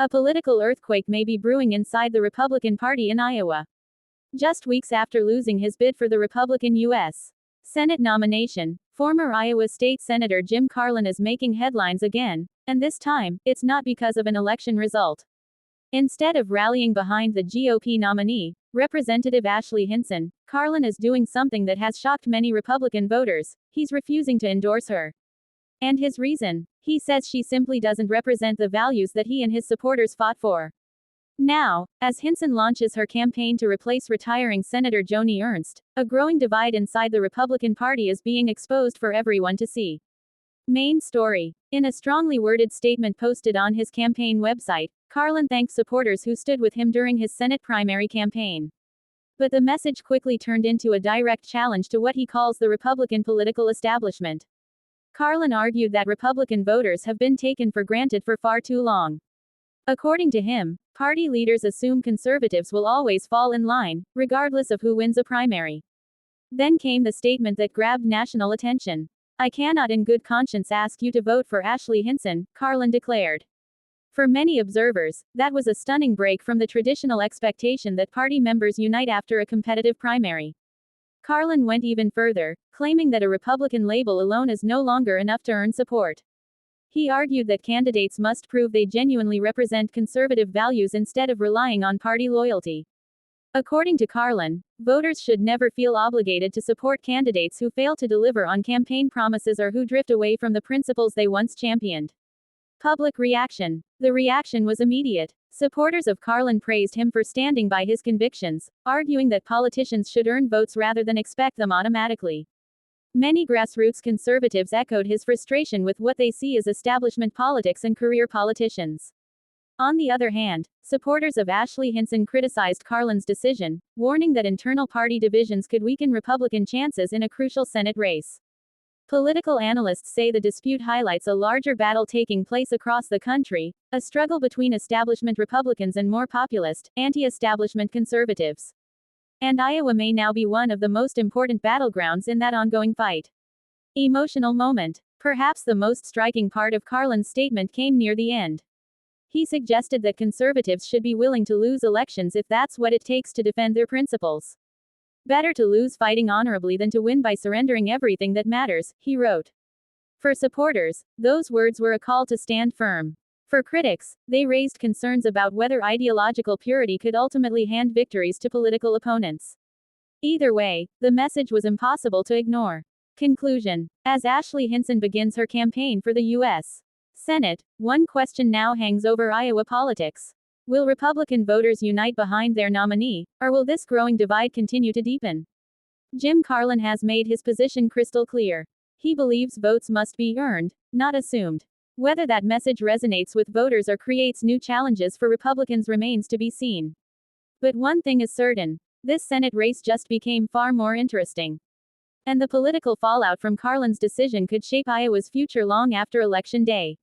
A political earthquake may be brewing inside the Republican Party in Iowa. Just weeks after losing his bid for the Republican U.S. Senate nomination, former Iowa State Senator Jim Carlin is making headlines again, and this time, it's not because of an election result. Instead of rallying behind the GOP nominee, Representative Ashley Hinson, Carlin is doing something that has shocked many Republican voters. He's refusing to endorse her. And his reason? He says she simply doesn't represent the values that he and his supporters fought for. Now, as Hinson launches her campaign to replace retiring Senator Joni Ernst, a growing divide inside the Republican Party is being exposed for everyone to see. Main story. In a strongly worded statement posted on his campaign website, Carlin thanked supporters who stood with him during his Senate primary campaign. But the message quickly turned into a direct challenge to what he calls the Republican political establishment. Carlin argued that Republican voters have been taken for granted for far too long. According to him, party leaders assume conservatives will always fall in line, regardless of who wins a primary. Then came the statement that grabbed national attention. "I cannot in good conscience ask you to vote for Ashley Hinson," Carlin declared. For many observers, that was a stunning break from the traditional expectation that party members unite after a competitive primary. Carlin went even further, claiming that a Republican label alone is no longer enough to earn support. He argued that candidates must prove they genuinely represent conservative values instead of relying on party loyalty. According to Carlin, voters should never feel obligated to support candidates who fail to deliver on campaign promises or who drift away from the principles they once championed. Public reaction. The reaction was immediate. Supporters of Carlin praised him for standing by his convictions, arguing that politicians should earn votes rather than expect them automatically. Many grassroots conservatives echoed his frustration with what they see as establishment politics and career politicians. On the other hand, supporters of Ashley Hinson criticized Carlin's decision, warning that internal party divisions could weaken Republican chances in a crucial Senate race. Political analysts say the dispute highlights a larger battle taking place across the country, a struggle between establishment Republicans and more populist, anti-establishment conservatives. And Iowa may now be one of the most important battlegrounds in that ongoing fight. Emotional moment. Perhaps the most striking part of Carlin's statement came near the end. He suggested that conservatives should be willing to lose elections if that's what it takes to defend their principles. "Better to lose fighting honorably than to win by surrendering everything that matters," he wrote. For supporters, those words were a call to stand firm. For critics, they raised concerns about whether ideological purity could ultimately hand victories to political opponents. Either way, the message was impossible to ignore. Conclusion. As Ashley Hinson begins her campaign for the U.S. Senate, one question now hangs over Iowa politics. Will Republican voters unite behind their nominee, or will this growing divide continue to deepen? Jim Carlin has made his position crystal clear. He believes votes must be earned, not assumed. Whether that message resonates with voters or creates new challenges for Republicans remains to be seen. But one thing is certain: this Senate race just became far more interesting. And the political fallout from Carlin's decision could shape Iowa's future long after Election Day.